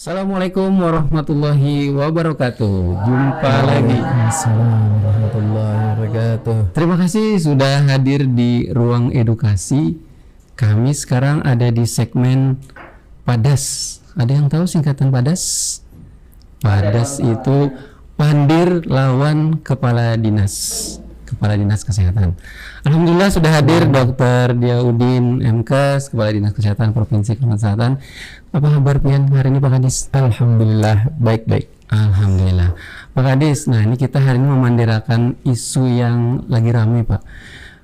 Assalamualaikum warahmatullahi wabarakatuh. Jumpa lagi. Assalamualaikum warahmatullahi wabarakatuh. Terima kasih sudah hadir di Ruang Edukasi. Kami sekarang ada di segmen PADAS. Ada yang tahu singkatan PADAS? PADAS itu Pandir Lawan Kepala Dinas Kesehatan. Alhamdulillah sudah hadir Dr. Diaudin MKes, Kepala Dinas Kesehatan Provinsi Kalimantan Selatan. Apa kabar Pian hari ini Pak Kadis? Alhamdulillah baik-baik. Alhamdulillah Pak Kadis. Nah ini kita hari ini memandirakan isu yang lagi ramai Pak.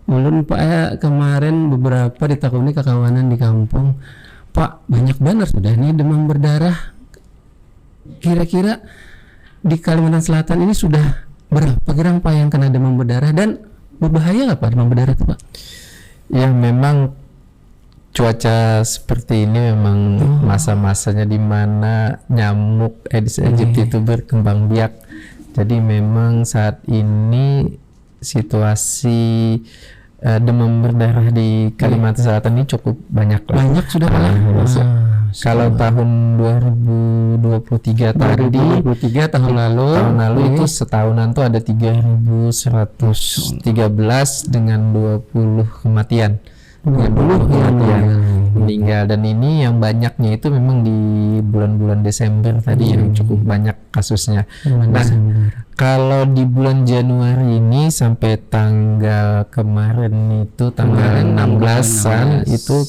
Ulun Pak kemarin beberapa ditakuni kekawanan di kampung. Pak banyak banget sudah nih demam berdarah. Kira-kira di Kalimantan Selatan ini sudah berapa gerang Pak yang kena demam berdarah dan berbahaya nggak Pak demam berdarah itu Pak? Ya memang cuaca seperti ini memang masa-masanya di mana nyamuk Aedes aegypti itu berkembang biak. Jadi memang saat ini situasi demam berdarah di Kalimantan Selatan ini cukup banyak lah. Banyak sudah Pak. Kalau tahun 2023 tahun lalu itu setahunan tuh ada 3.113 dengan 20 kematian. 20 kematian meninggal, dan ini yang banyaknya itu memang di bulan-bulan Desember tadi yang cukup banyak kasusnya. Nah, kalau di bulan Januari ini sampai tanggal kemarin itu tanggal 16-an itu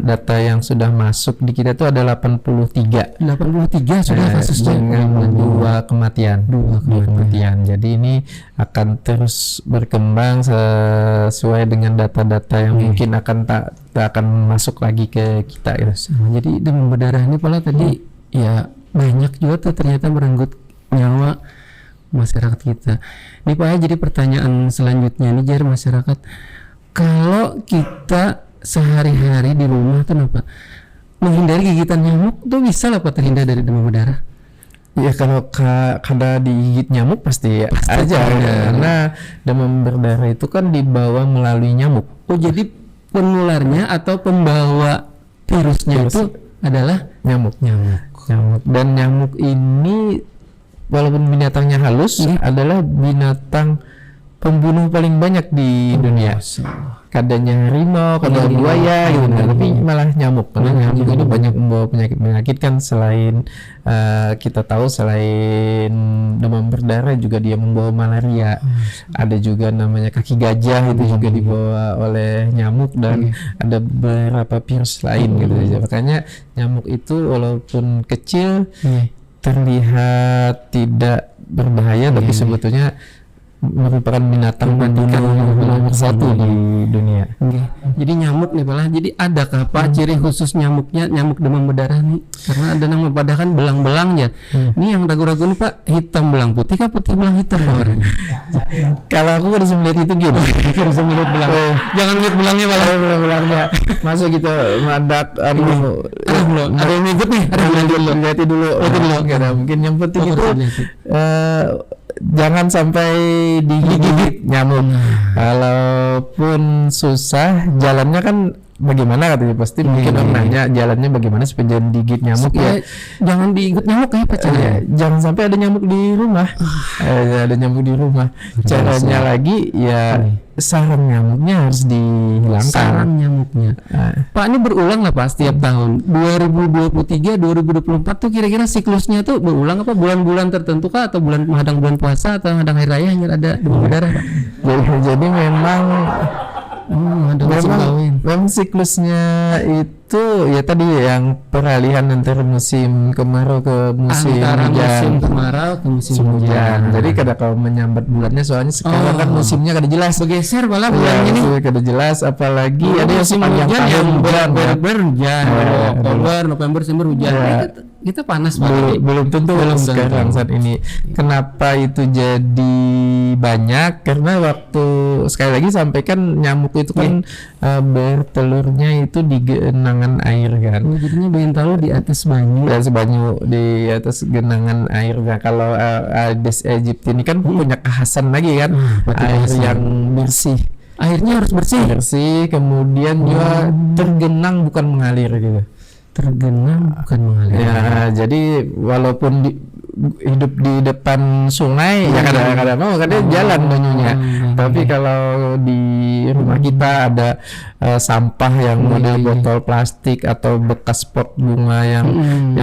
data yang sudah masuk di kita itu ada 83 sudah kasusnya dengan dua kematian. Jadi ini akan terus berkembang sesuai dengan data-data yang mungkin akan tak akan masuk lagi ke kita gitu. Jadi demam berdarah ini pula tadi ya banyak juga tuh ternyata merenggut nyawa masyarakat kita. Ini Pak, jadi pertanyaan selanjutnya nih jar masyarakat, kalau kita sehari-hari di rumah tuh apa menghindari gigitan nyamuk tuh bisa lah Pak terhindar dari demam berdarah? Ya kalau kada digigit nyamuk pasti aja karena demam berdarah itu kan dibawa melalui nyamuk. Oh jadi penularnya atau pembawa virusnya itu adalah nyamuk. Dan nyamuk ini walaupun binatangnya halus adalah binatang pembunuh paling banyak di dunia. Kadanya harimau, kadang buaya gitu, tapi malah nyamuk. Karena nyamuk itu banyak membawa penyakit kan. Selain kita tahu selain demam berdarah juga dia membawa malaria. Ada juga namanya kaki gajah, itu juga dibawa oleh nyamuk, dan ada beberapa virus lain gitu aja. Makanya nyamuk itu walaupun kecil terlihat tidak berbahaya, tapi sebetulnya merupakan binatang nomor satu di dunia. Jadi nyamuk nih Pak, jadi adakah Pak ciri khusus nyamuknya, nyamuk demam berdarah nih? Karena ada nama pada kan belang-belangnya. Ini yang ragu-ragu nih Pak, hitam belang putih kah putih belang hitam Pak? Kalau aku harus melihat itu gitu. Harus melihat belang. Jangan lihat belangnya Pak. Belangnya. Masuk gitu mendadak ada yang ngikut nih. Ada yang lihat dulu. Mungkin yang penting itu jangan sampai digigit nyamuk. Kalaupun susah jalannya kan bagaimana katanya, pasti mungkin orang nanya jalannya bagaimana supaya jangan digigit nyamuk. Ya jangan digigit nyamuk ya Pak. Jangan sampai ada nyamuk di rumah. Ada nyamuk di rumah. Caranya lagi ya sarang nyamuknya harus dihilangkan. Sarang nyamuknya. Pak, ini berulang lah Pak setiap tahun. 2023, 2024 tuh kira-kira siklusnya tuh berulang apa bulan-bulan tertentu kah, atau bulan menghadang bulan puasa atau menghadang hari raya hanya ada demam berdarah Pak? Jadi memang memang siklusnya itu ya tadi yang peralihan antara musim kemarau ke musim hujan. Jadi kalau menyambat bulannya, soalnya sekarang kan musimnya kada jelas, bergeser malah bulannya ini kada jelas, apalagi ada musim hujan yang hujan Oktober, November, Desember hujan. Kita panas banget. Belum tentu sekarang saat ini. Kenapa itu jadi banyak? Karena waktu sekali lagi sampaikan nyamuk itu kan bertelurnya itu di genangan air kan. Jadinya bentalo di atas banyu. Di atas genangan air. Nah, kalau Aedes aegypti ini kan punya kekhasan lagi kan, air yang bersih. Airnya harus bersih. Kemudian juga tergenang bukan mengalir gitu. tergenang bukan mengalir. Ya, jadi walaupun hidup di depan sungai ya kadang-kadang jalan banyunya. Tapi kalau di rumah kita ada sampah yang model botol plastik atau bekas pot bunga yang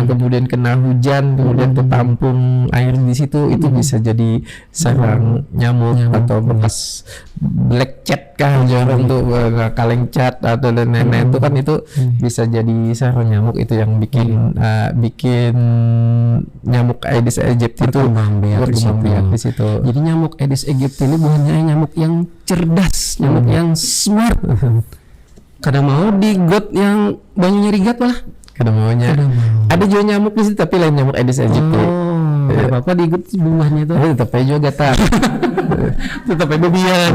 kemudian kena hujan kemudian tertampung air di situ, itu bisa jadi sarang nyamuk atau bekas black cat kan orang tuh kaleng cat atau lain-lain itu kan itu bisa jadi sarang nyamuk, itu yang bikin nyamuk Aedes aegypti itu berkembang biak di situ. Jadi nyamuk Aedes aegypti ini bukan hanya nyamuk yang cerdas, nyamuk yang smart. Kadang mau di got yang banyunya rigat malah. Kadang maunya. Ada juga nyamuk di situ tapi lain nyamuk Aedes aegypti. Gak apa-apa di got buahnya itu. Tetap aja juga gatal. Tetap aja biar.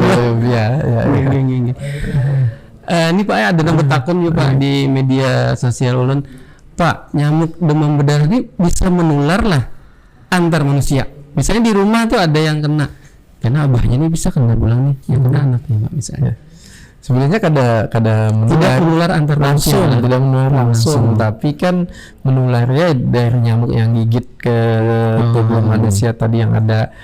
Ini Pak ada nomor takun juga Pak di media sosial ulun. Pak, nyamuk demam berdarah ini bisa menular lah antar manusia. Misalnya di rumah tuh ada yang kena, karena abahnya ini bisa kena pulang nih, yang kena anaknya Pak misalnya. Sebenarnya kada menular antar manusia, tidak menular langsung, tapi kan menularnya dari nyamuk yang gigit ke tubuh manusia tadi yang ada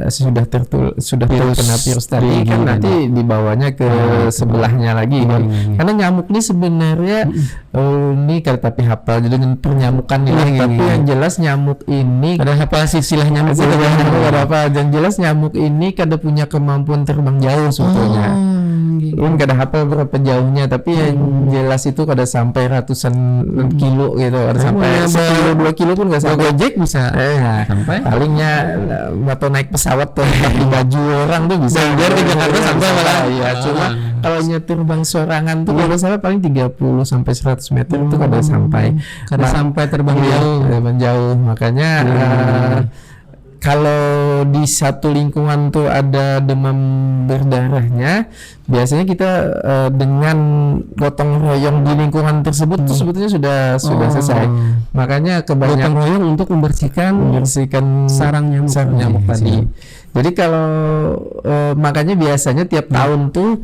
sudah terkena virus tadi kan nanti dibawanya ke sebelahnya lagi kan. Karena nyamuk ini sebenarnya ini tapi hafal jadi penyamukan ini tapi yang jelas nyamuk ini ada hafal silsilah nyamuk itu ada apa, yang jelas nyamuk ini kada punya kemampuan terbang jauh sebetulnya. Ini kada hafal berapa jauhnya tapi yang jelas itu kada sampai ratusan kilo gitu, kada sampai 1-2 kilo pun nggak sampai. Gojek bisa sampai palingnya atau naik pesawat tuh pakai baju orang tuh bisa biar ke Jakarta sampai malah. Iya, cuma kalau terbang sorangan tuh kalau salah paling 30 sampai 100 meter itu kada sampai. Kada sampai terbang jauh. Makanya kalau di satu lingkungan tuh ada demam berdarahnya, biasanya kita dengan gotong royong di lingkungan tersebut tuh sebetulnya sudah selesai. Makanya kebanyakan gotong royong untuk membersihkan sarang nyamuk tadi. Jadi kalau makanya biasanya tiap tahun tuh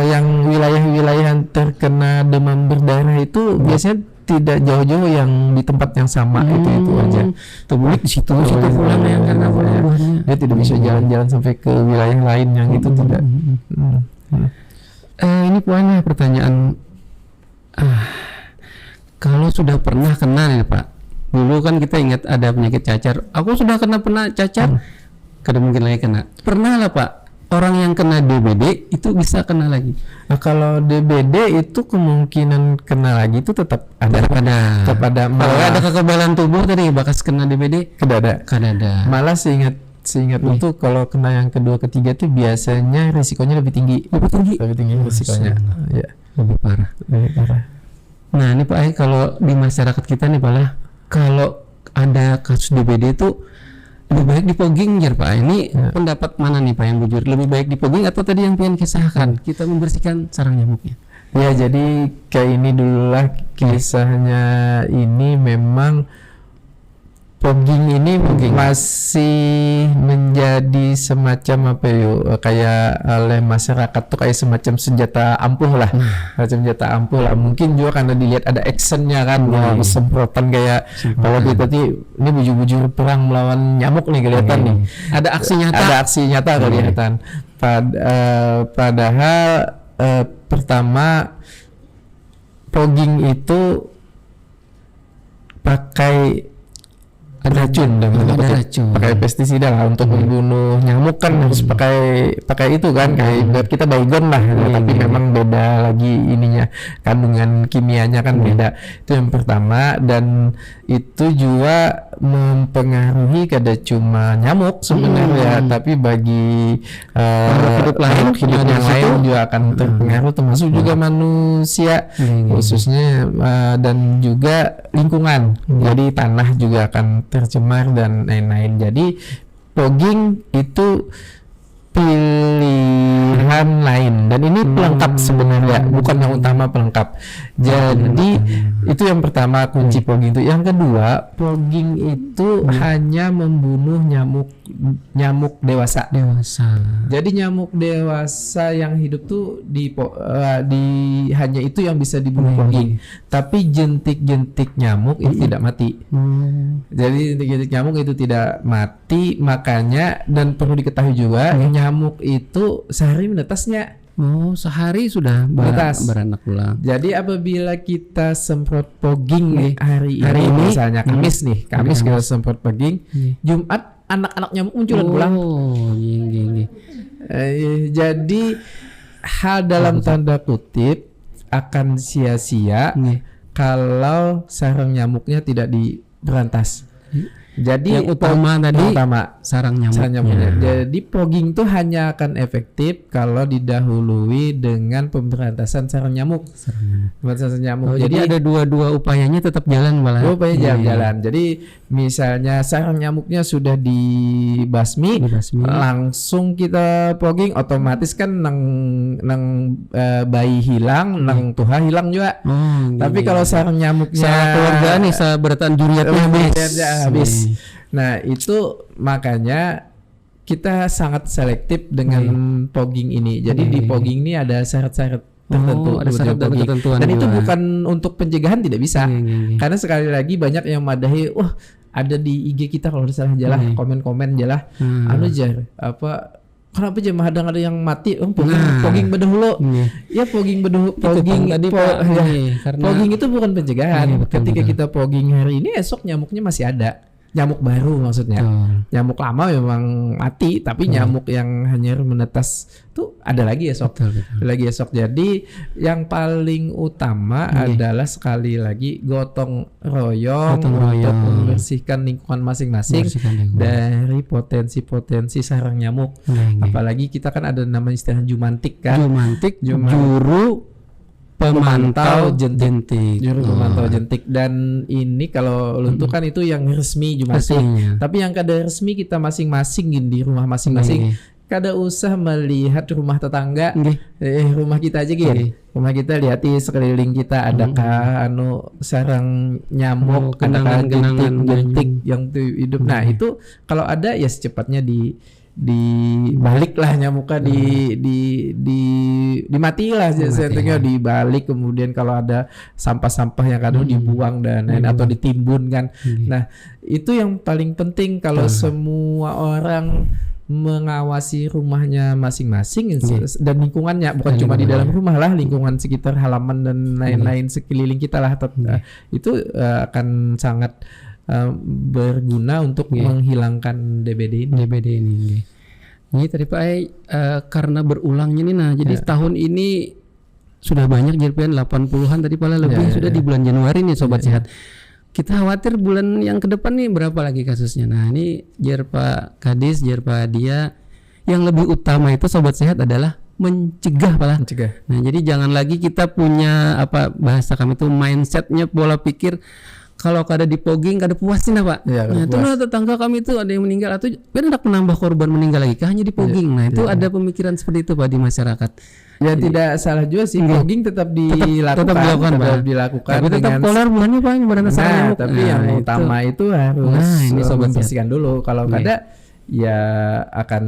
yang wilayah-wilayah yang terkena demam berdarah itu biasanya tidak jauh-jauh yang di tempat yang sama itu aja. Terbulik di situ pulang yang karena buahnya. Dia tidak bisa jalan-jalan sampai ke wilayah lain yang itu tidak. Ini puannya pertanyaan. Kalau sudah pernah kena nih Pak. Dulu kan kita ingat ada penyakit cacar. Aku sudah pernah cacar. Kada mungkin lagi kena. Pernah lah Pak. Orang yang kena DBD itu bisa kena lagi. Nah, kalau DBD itu kemungkinan kena lagi itu tetap ada. Kalau ada kekebalan tubuh tadi bakas kena DBD, kada ada. Malah seingat itu kalau kena yang kedua ketiga itu biasanya risikonya lebih tinggi risikonya. Ya, lebih parah. Nah, ini Pak kalau di masyarakat kita nih Pak lah, kalau ada kasus DBD itu lebih baik dipogging ya Pak. Ini pendapat mana nih Pak yang bujur? Lebih baik dipogging atau tadi yang pengen kisahkan kita membersihkan sarang nyamuknya? Ya jadi kayak ini dululah kisahnya. Ini memang pogging ini masih menjadi semacam kayak oleh masyarakat tuh kayak semacam senjata ampuh lah. Mungkin juga karena dilihat ada actionnya kan, semprotan kayak kalau kita ini bujur-bujur perang melawan nyamuk nih kelihatan nih. Ada aksi nyata kelihatan. Padahal pertama pogging itu pakai racun pakai pestisida lah untuk membunuh nyamuk kan harus pakai itu kan kayak kita baygon lah tapi memang beda lagi ininya kandungan kimianya kan beda. Itu yang pertama, dan itu juga mempengaruhi kada cuma nyamuk sebenarnya tapi bagi makhluk hidup yang lain juga akan terpengaruh termasuk juga manusia khususnya dan juga lingkungan. Jadi tanah juga akan tercemar dan lain-lain. Jadi pogging itu pilihan bahan lain, dan ini pelengkap sebenarnya, bukan yang utama, pelengkap. Jadi itu yang pertama kunci fogging itu. Yang kedua, fogging itu hanya membunuh nyamuk dewasa. Jadi nyamuk dewasa yang hidup tuh hanya itu yang bisa dibunuh fogging. Tapi jentik-jentik nyamuk itu tidak mati. Jadi jentik-jentik nyamuk itu tidak mati, makanya, dan perlu diketahui juga nyamuk itu sehari menetasnya. Oh, sehari sudah Menetas. beranak ulang. Jadi apabila kita semprot fogging hari ini misalnya Kamis kita semprot fogging, Jumat anak-anak nyamuk munculan pulang. Oh, Jadi hal dalam tanda kutip akan sia-sia kalau sarang nyamuknya tidak diberantas. Jadi yang utama sarang nyamuknya. Jadi fogging itu hanya akan efektif kalau didahului dengan pemberantasan sarang nyamuk. Pemberantasan nyamuk. Oh, jadi ada dua upayanya tetap jalan malah. Upaya jalan. Jadi misalnya sarang nyamuknya sudah dibasmi, langsung kita fogging, otomatis kan nang bayi hilang, nang tuha hilang juga. Tapi kalau sarang nyamuknya keluarga nih sahabatan juriatnya habis. Nah, itu makanya kita sangat selektif dengan fogging ini. Jadi di fogging ini ada syarat-syarat tertentu, ada syarat dan ketentuan. Dan itu bukan untuk pencegahan, tidak bisa. Karena sekali lagi banyak yang madahi, ada di IG kita kalau salah jalah, komen-komen jalah, kenapa jemaah ada yang mati? Fogging bedahulu. Ya fogging fogging itu bukan pencegahan. Ketika kita fogging hari ini, esok nyamuknya masih ada. Nyamuk baru maksudnya. Nyamuk lama memang mati, tapi nyamuk yang hanya menetas tuh ada lagi esok. Lagi esok. Jadi yang paling utama adalah sekali lagi gotong royong untuk membersihkan lingkungan masing-masing dari potensi-potensi sarang nyamuk. Apalagi kita kan ada namanya istilah jumantik kan. Juru pemantau jentik. Juru pemantau jentik. Dan ini kalau luntur kan itu yang resmi jumantik. Tapi yang kada resmi kita masing-masing di rumah masing-masing. Kada usah melihat rumah tetangga. Rumah kita aja gitu. Rumah kita lihat di sekeliling kita adakah sarang nyamuk, adakah jentik yang hidup. Nah, itu kalau ada ya secepatnya dibalik lah nyamuknya, dimati lah settingnya, dibalik. Kemudian kalau ada sampah-sampah yang kadang dibuang dan lain atau ditimbun kan. Nah, itu yang paling penting kalau semua orang mengawasi rumahnya masing-masing dan lingkungannya, bukan cuma di dalam rumah lah, lingkungan sekitar halaman dan lain-lain sekeliling kita lah. Itu akan sangat berguna untuk menghilangkan DBD ini. Ini tadi Pak karena berulangnya nih, jadi tahun ini sudah banyak JRPN 80-an tadi Pak lebih sudah di bulan Januari nih Sobat Sehat. Kita khawatir bulan yang ke depan nih berapa lagi kasusnya. Nah, ini Pak Kadis, Pak Dia, yang lebih utama itu Sobat Sehat adalah mencegah Pak. Nah, jadi jangan lagi kita punya bahasa kami itu mindsetnya, pola pikir kalau kada di fogging kada puasin Pak. Nah, itu tetangga kami itu ada yang meninggal atau kan ada penambah korban meninggal lagi hanya di fogging. Nah, itu ada pemikiran seperti itu Pak di masyarakat. Ya tidak salah juga sih, fogging tetap dilakukan. Tapi tetap kolar bulannya Pak berantas nyamuk. Tapi yang utama itu harus ini Sobat membersihkan dulu. Kalau kada ya akan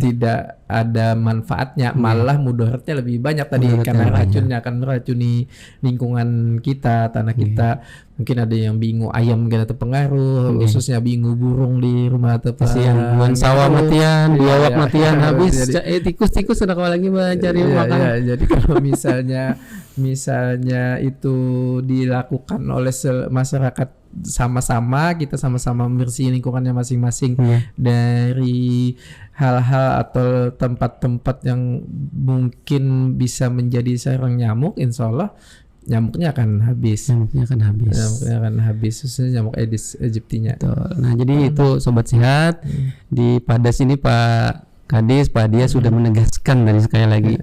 tidak ada manfaatnya, malah mudaratnya lebih banyak tadi karena racunnya akan meracuni lingkungan kita, tanah kita. Mungkin ada yang bingung ayam kita terpengaruh, khususnya bingung burung di rumah buan sawah matian, biawak matian habis. Tikus sudah kau lagi cari makan. Jadi kalau misalnya itu dilakukan oleh masyarakat sama-sama, kita sama-sama membersih lingkungannya masing-masing dari hal-hal atau tempat-tempat yang mungkin bisa menjadi sarang nyamuk, insya Allah nyamuknya akan habis. Nyamuknya akan habis, khususnya nyamuk Aedes aegypti-nya. Nah, jadi itu Sobat Sehat di Padas ini Pak Kadis, Pak Dia sudah menegaskan dari sekali lagi.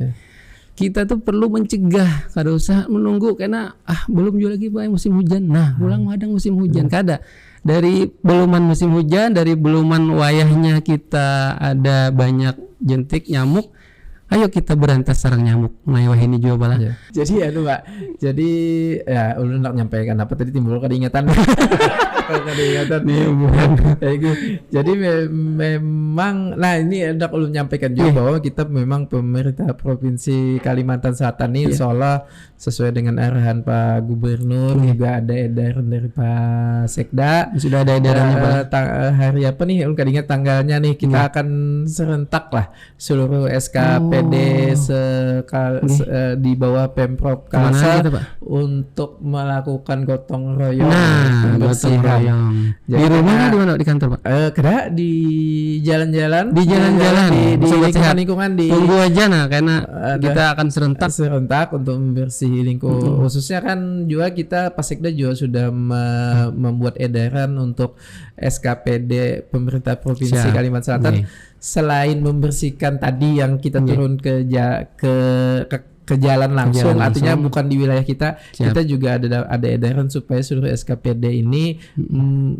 Kita tuh perlu mencegah, kada usah menunggu karena belum juga lagi Pak musim hujan. Nah, ulang madang musim hujan kada. Dari beluman musim hujan, dari beluman wayahnya kita ada banyak jentik nyamuk, Ayo kita berantas sarang nyamuk. Nah, ini juga pala. Iya. Jadi Pak. Jadi ya ulun nak nyampaikan apa tadi timbul keingatan. Keingatan. Kayak gitu. Jadi memang nah ini hendak ulun nyampaikan juga bahwa kita memang pemerintah Provinsi Kalimantan Selatan ini insyaallah sesuai dengan arahan Pak Gubernur, juga ada edaran dari Pak Sekda. Sudah ada edarannya Pak. Hari apa nih? Ulun ingat tanggalnya nih, kita akan serentak lah seluruh SKPD di bawah Pemprov Kalsel gitu, Pak? untuk melakukan gotong royong Gotong pembersihan. royong. Jadi Di rumah kita- di mana di kantor Pak? Kena di jalan-jalan, Di jalan-jalan. di Sobat sehat. lingkungan di Tunggu aja nah karena Ada. kita akan serentak. untuk membersih lingkungan. Khususnya kan juga kita Pasekda juga sudah membuat edaran untuk SKPD pemerintah Provinsi Siap. Kalimantan Selatan. Oke. Selain membersihkan tadi yang kita turun ke jalan langsung, jalan artinya langsung. bukan di wilayah kita, Siap. kita juga ada edaran supaya seluruh SKPD ini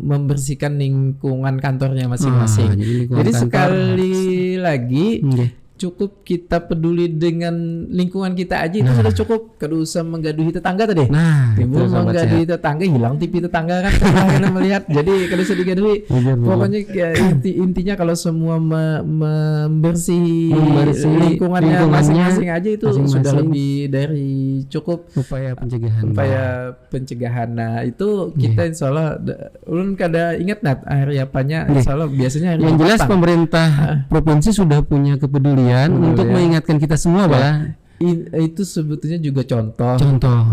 membersihkan lingkungan kantornya masing-masing. jadi lingkungan Jadi kantor. sekali lagi Oke. cukup kita peduli dengan lingkungan kita aja itu sudah cukup. Kada usah menggaduhi tetangga tadi. Nah, Timbul itu sobat menggaduhi sehat. tetangga, hilang TV tetangga kan kita melihat. Jadi kada usah digaduhi. Benar. Pokoknya intinya kalau semua membersih Membersih lingkungannya lingkungannya masing-masing aja itu sudah masing-masing. lebih dari cukup. Upaya pencegahan. Upaya pencegahan. Nah itu kita insya Allah ulun kada ingat hari apanya, insya Allah biasanya hari Yang jelas petang. pemerintah provinsi sudah punya kepedulian untuk mengingatkan kita semua Pak. Itu sebetulnya juga contoh.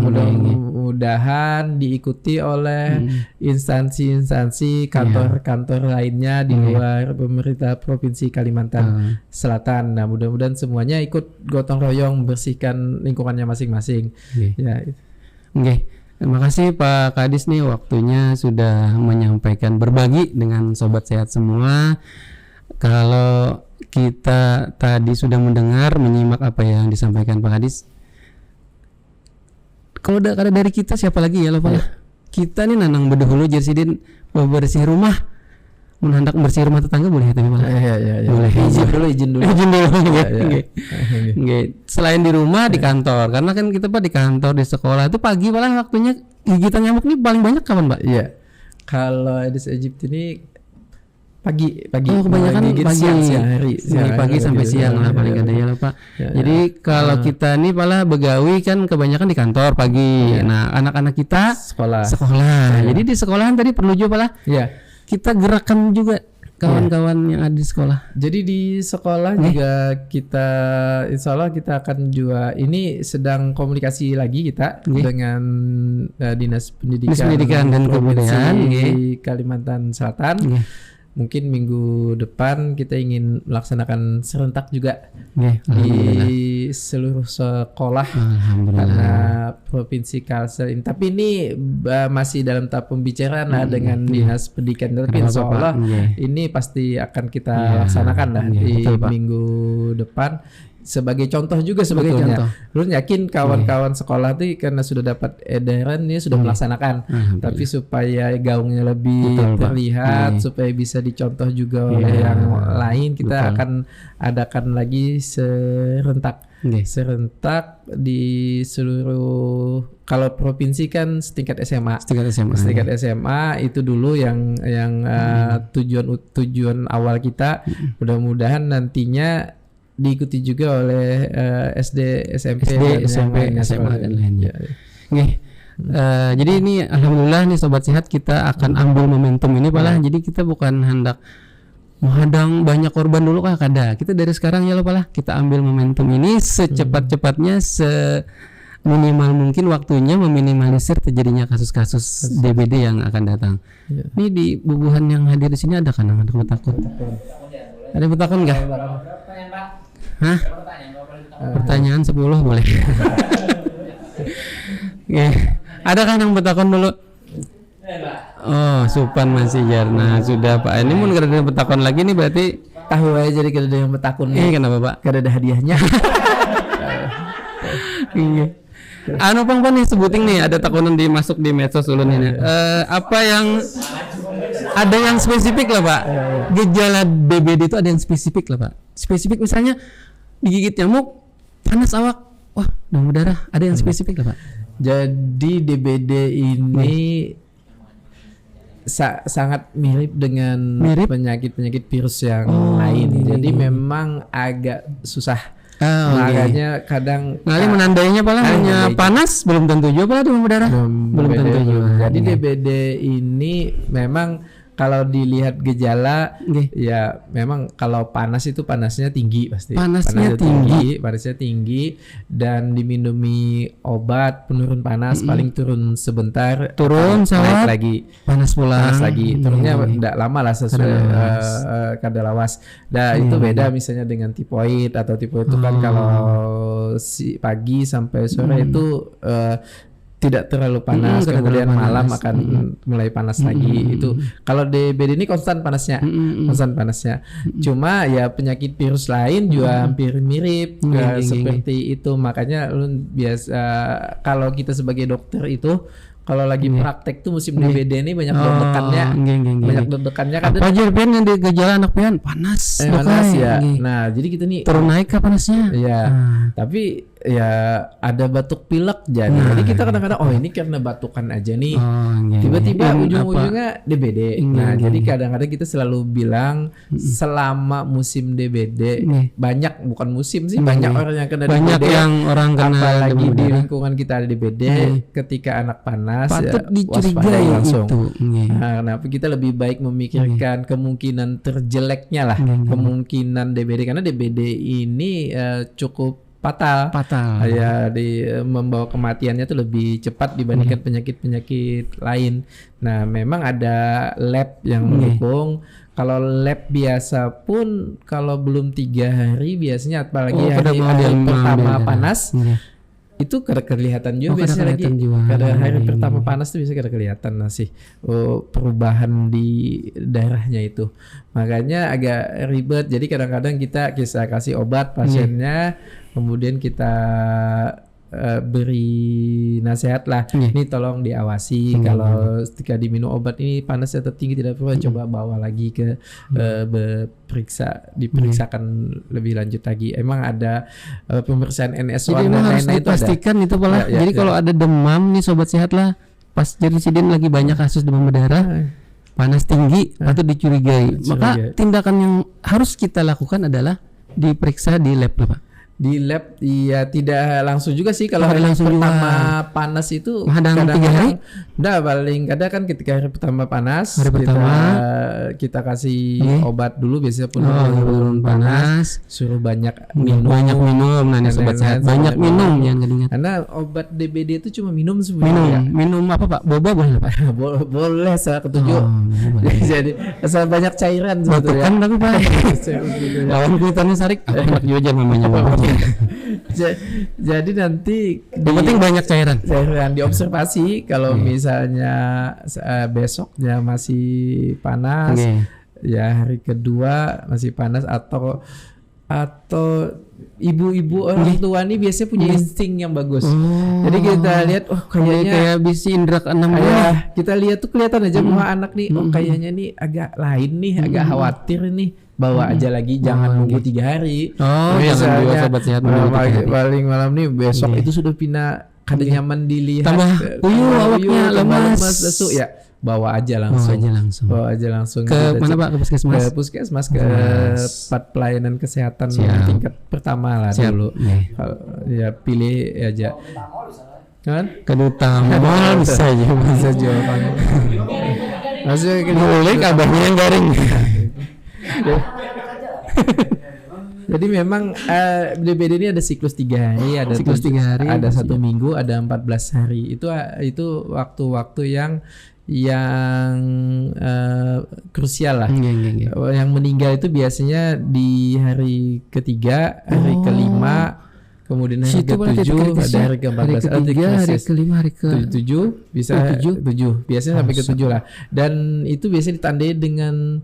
Mudah-mudahan diikuti oleh instansi-instansi kantor-kantor lainnya di luar pemerintah Provinsi Kalimantan Selatan. Nah, mudah-mudahan semuanya ikut gotong royong membersihkan lingkungannya masing-masing. Oke. Ya, Oke. Terima kasih Pak Kadis nih waktunya sudah menyampaikan berbagi dengan sobat sehat semua. Kalau kita tadi sudah mendengar, menyimak apa yang disampaikan Pak Kadis. Kalau ada dari kita siapa lagi ya Pak? Kita nih nanang bedahulu jersidin bersih rumah. Hendak bersih rumah tetangga boleh ya tapi Pak? ya. Boleh. Izin dulu. Izin dulu. Oke. Oke. Selain di rumah, di kantor. Karena kan kita Pak di kantor, di sekolah itu pagi paling waktunya gigitan nyamuk nih paling banyak kapan Pak? Iya. Kalau Aedes aegypti ini pagi. Oh, kebanyakan Gigit pagi. siang hari. Dari pagi sampai siang lah paling ada ya lah Pak. Jadi kalau kita nih pala begawi kan kebanyakan di kantor pagi. Nah, anak-anak kita Sekolah. Jadi di sekolahan tadi perlu juga pala Iya. kita gerakan juga kawan-kawan yang ada di sekolah. Jadi di sekolah juga kita insya Allah kita akan juga ini sedang komunikasi lagi kita dengan Dinas Pendidikan dan Provinsi Kebudayaan Kalimantan Selatan. Mungkin minggu depan kita ingin melaksanakan serentak juga di seluruh sekolah karena Provinsi Kalsel ini. Tapi ini masih dalam tahap pembicaraan lah dengan Dinas Pendidikan. Tapi insya Allah ini pasti akan kita laksanakan lah di minggu depan. Sebagai contoh juga sebetulnya. Lu yakin kawan-kawan sekolah tuh karena sudah dapat edaran ini sudah melaksanakan. Tapi supaya gaungnya lebih terlihat, supaya bisa dicontoh juga oleh yang lain, kita akan adakan lagi serentak di seluruh, kalau provinsi kan setingkat SMA. Setingkat SMA itu dulu yang tujuan awal kita. Mudah-mudahan nantinya diikuti juga oleh SD, SMP, SMA dan lainnya. Jadi ini alhamdulillah nih sobat sehat kita akan ambil momentum ini Pak lah. Jadi kita bukan hendak menghadang banyak korban dulu kah kada. Kita dari sekarang ya lo Pak lah. Kita ambil momentum ini secepat-cepatnya, seminimal mungkin waktunya meminimalisir terjadinya kasus-kasus DBD yang akan datang. Ini di bubuhan yang hadir di sini ada kan yang takut? Ada yang bertakun nggak? Hah? Pertanyaan 10 boleh. Ada kan yang bertakun dulu? Oh, Supan masih jarna sudah Pak. Ini mau kada ada bertakun lagi nih berarti tahu aja jadi kada ada yang bertakun. Kenapa Pak? Kada ada hadiahnya. Anu Pang nih sebuting nih ada takunan masuk di medsos ulun ini. Apa yang ada yang spesifik lah Pak. Gejala DBD itu ada yang spesifik lah Pak. Spesifik misalnya digigit nyamuk, panas awak. Wah, demam berdarah. Ada yang spesifik nggak Pak? Jadi DBD ini sangat mirip dengan penyakit-penyakit virus yang lain. Jadi memang agak susah. Makanya kadang menandainya paling hanya panas, belum tentu juga demam berdarah. Belum tentu juga. Jadi DBD ini memang kalau dilihat gejala ya memang kalau panas itu panasnya tinggi pasti. Panasnya tinggi dan diminumi obat penurun panas paling turun sebentar, turun naik lagi panas lagi. Turunnya tidak lama lah sesuai kadalawas. Nah, itu beda misalnya dengan tipoid atau tipoid itu kan kalau pagi sampai sore itu tidak terlalu panas, kemudian malam akan mulai panas lagi. Itu kalau DBD ini konstan panasnya. Cuma ya penyakit virus lain juga hampir mirip seperti itu. Makanya lu biasa kalau kita sebagai dokter itu kalau lagi praktek tuh musim DBD ini banyak deg-degannya. Banyak deg-degannya kan. Apa aja pian yang di gejala anak pian? Panas. Panas ya. Nah, jadi kita nih turun naik ke panasnya. Iya. Tapi ya ada batuk pilek jadi kita kadang-kadang ini karena batukan aja nih. Tiba-tiba ujung-ujungnya DBD. Jadi kadang-kadang kita selalu bilang selama musim DBD banyak, bukan musim sih, banyak orang yang kena banyak DBD. Yang orang kena apalagi di lingkungan kita ada DBD ketika anak panas patut ya, dicurigai langsung. Itu. Nah, kenapa kita lebih baik memikirkan kemungkinan terjeleknya lah, kemungkinan DBD karena DBD ini cukup fatal. Ya, membawa kematiannya tuh lebih cepat dibandingkan penyakit-penyakit lain. Nah, memang ada lab yang mendukung. Kalau lab biasa pun kalau belum 3 hari biasanya, apalagi hari pertama panas, itu kelihatan juga biasanya lagi. Hari pertama panas tuh bisa kelihatan masih perubahan di darahnya itu. Makanya agak ribet. Jadi kadang-kadang kita kasih obat pasiennya, kemudian kita beri nasihat lah, ini tolong diawasi kalau ketika diminum obat ini panasnya tertinggi, tidak perlu, coba bawa lagi ke diperiksakan lebih lanjut lagi. Emang ada pemeriksaan NS1 jadi dan harus lain-lain itu dipastikan ada. Itu pala. Jadi kalau ada demam nih sobat sehat lah, pas jadi sidin lagi banyak kasus demam berdarah, panas tinggi, patut dicurigai. Maka tindakan yang harus kita lakukan adalah diperiksa di lab lah Pak. Di lab ya tidak langsung juga sih kalau hari pertama panas itu kadang 3 hari. Paling kadang kan ketika hari pertama panas kita kasih obat dulu biasanya penurun panas, suruh banyak minum. Nah ini sobat sehat, banyak minum yang ingat. Karena obat DBD itu cuma minum sebenarnya. Minum apa Pak? Boba boleh Pak? Boleh saya ketujuh. Jadi asal banyak cairan sebetulnya. Kan tapi Pak. Lawan kulitannya sarik, anak Jojan namanya Bapak. Jadi nanti yang penting banyak cairan diobservasi. Kalau misalnya besoknya masih panas, ya hari kedua masih panas, atau ibu-ibu orang tua nih biasanya punya insting yang bagus. Jadi kita lihat, kayaknya kayak bisi indra keenam kita lihat tuh kelihatan aja muka anak nih, kayaknya nih agak lain nih, agak khawatir nih. Bawa aja lagi, jangan nunggu 3 hari. Jangan juga sobat sehat paling malam nih besok itu sudah pindah, kada nyaman dilihat, tambah awaknya lemas, lesu ya. Bawa aja langsung ke mana Pak? Ke puskesmas, ke tempat pelayanan kesehatan tingkat pertama lah dulu. Ya pilih aja kan, ke Duta Mall bisa jual. Maksudnya boleh kabarnya yang garing. Jadi memang DBD ini ada siklus 3 hari, ada siklus 3 hari, ada 1 minggu, ada 14 hari. Itu waktu-waktu yang krusial lah. Yang meninggal itu biasanya di hari ketiga, hari kelima, kemudian hari ke-7, ada hari ke-14, hari ke-5, hari ke-7, bisa 7, biasanya sampai ke-7 lah. Dan itu biasanya ditandai dengan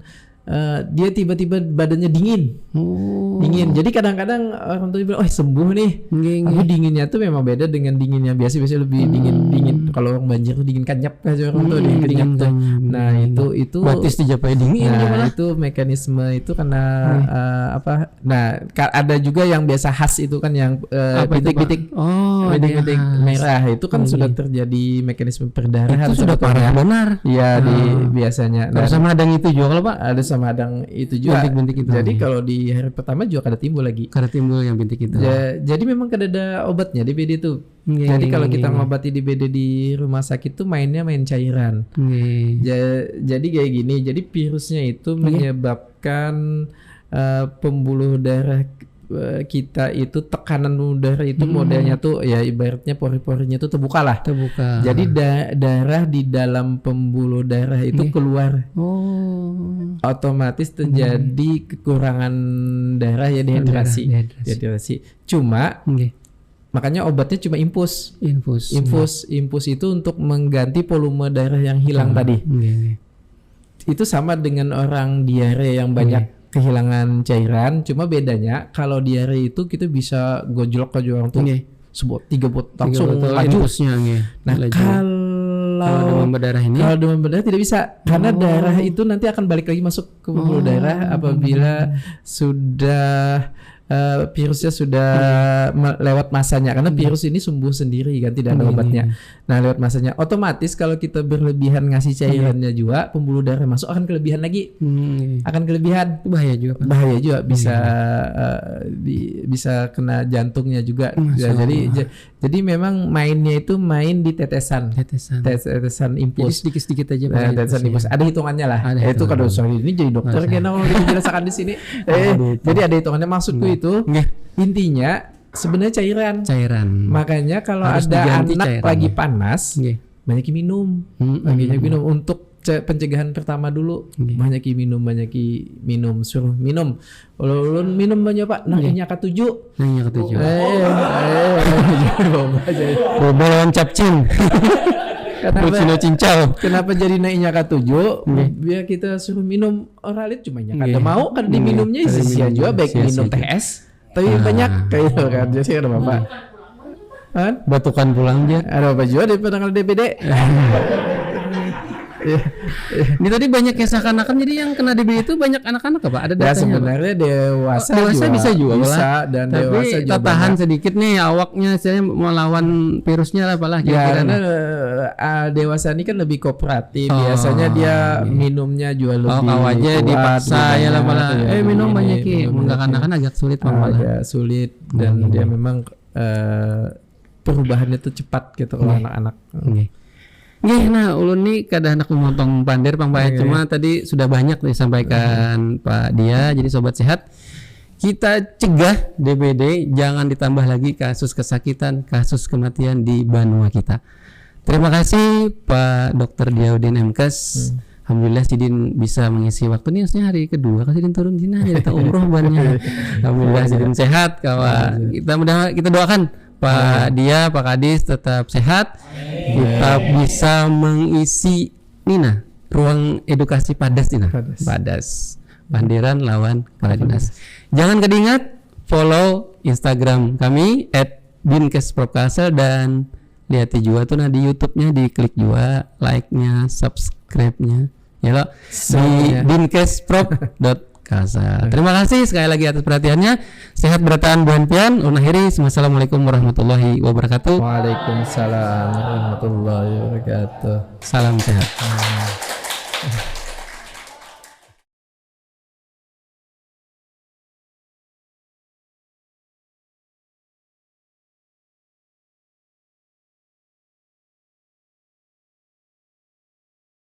dia tiba-tiba badannya dingin. Jadi kadang-kadang orang tua bilang, sembuh nih. Tapi dinginnya tuh memang beda dengan dingin yang biasa lebih dingin. kalau orang banjir tuh dingin kanyap aja orang tuh dingin dingin tuh. kanyap. Nah itu batis dijapai dingin nah gimana? itu mekanisme itu karena apa? Nah ada juga yang biasa khas itu kan yang Apa itu, bintik-bintik. Pak? Oh, Bintik-bintik ada. merah itu kan Oke. sudah terjadi mekanisme perdarahan Itu sudah parah benar. Iya di biasanya. Kalau sama adang itu juga kalau Pak, ada sama adang itu juga. bintik-bintik itu. Jadi kalau di hari pertama juga kada timbul lagi. karena timbul yang bintik itu. Jadi memang kada ada obatnya DBD itu. Nggih, Jadi nggih, kalau nggih, kita nggih. ngobati DBD di rumah sakit tuh mainnya main cairan. Nggih. Jadi kayak gini. Jadi virusnya itu menyebabkan pembuluh darah kita itu tekanan udara itu modelnya tuh ya ibaratnya pori-porinya tuh terbuka lah. Terbuka. Jadi darah di dalam pembuluh darah itu keluar. Oh. Otomatis terjadi kekurangan darah ya dehidrasi. Dehidrasi. Cuma Nggih. makanya obatnya cuma infus. Infus itu untuk mengganti volume darah yang hilang tadi. Nggih. Itu sama dengan orang diare yang banyak kehilangan cairan, cuma bedanya kalau diare itu kita bisa gojlok aja orang tuh. Sebuah 3 botol langsung laju. Infusnya nggih. Nah, Kalau demam berdarah ini kalau demam berdarah tidak bisa karena darah itu nanti akan balik lagi masuk ke pembuluh darah apabila sudah virusnya sudah lewat masanya karena virus ini sembuh sendiri kan tidak ada obatnya. Nah lewat masanya otomatis kalau kita berlebihan ngasih cairannya juga pembuluh darah masuk akan kelebihan lagi. Akan kelebihan. itu bahaya juga Pak. Bahaya juga bisa bisa kena jantungnya juga. Ya, jadi memang mainnya itu main di tetesan Jadi infus. sedikit-sedikit aja Nah, Pak. tetesan infus ada hitungannya lah. Ada Itu hitungan. kalau sorry ini jadi dokter kayaknya kalau dijelaskan di sini. Jadi ada hitungannya maksudku itu Nggih. intinya sebenarnya cairan. Makanya kalau Harus ada diganti anak cairannya. lagi panas, Nggih. banyak minum. Banyak minum untuk pencegahan pertama dulu. Banyak minum, suruh minum. Kalau ulun minum banyak Pak, nah ini K7. Nanya ketujuh. Boba lawan capcin. Pucino cincau. Kenapa jadi naiknya K7? Biar kita suruh minum oralit cuma kada mau kan diminumnya sia juga baik minum TS. Tapi banyak kayak itu kan. Jadi ada apa? Kan? Batukan pulang dia. Ada apa juga daripada kalau DBD? Ini tadi banyak yang seakan-akan jadi yang kena DBD itu banyak anak-anak Pak. Ada Ya datanya Pak? sebenarnya dewasa bisa juga bisa malah. dan Tapi dewasa juga tertahan banyak. sedikit nih awaknya saya melawan virusnya lah apalah Ya kira-kira. karena Nah. dewasa ini kan lebih kooperatif. Biasanya dia minumnya juga lebih aja kuat, dipaksa lebih ya lah banyak, malah. ya, Minum begini, banyak ki. minum Enggak banyak. kan agak sulit Pak malah. Agak sulit dan dia memang perubahannya tuh cepat gitu kalau anak-anak. Nggih, nah ulun nih kada anak memotong pandir Pang Baik, cuma tadi sudah banyak disampaikan Pak Dia. Jadi sobat sehat, kita cegah DBD, jangan ditambah lagi kasus kesakitan, kasus kematian di Banua kita. Terima kasih Pak Dr. Diaudin Mkes. Alhamdulillah Sidin bisa mengisi waktu ini harusnya hari kedua kan Sidin turun sini aja kita umroh banyak. Alhamdulillah Sidin sehat kawan. Kita doakan Pak Dia, Pak Kadis tetap sehat. Kita bisa mengisi Nina ruang edukasi Padas Nina. Padas. Pandiran lawan kepala dinas. Jangan kedingat follow Instagram kami @binkesprofkasel dan lihat juga tuh nah di YouTube-nya diklik juga like-nya, subscribe-nya. Ya lo di binkesprop.kasal. Terima kasih sekali lagi atas perhatiannya. Sehat bertahan buan pian. Unakhiri. Wassalamualaikum warahmatullahi wabarakatuh. Waalaikumsalam warahmatullahi wabarakatuh. Salam sehat.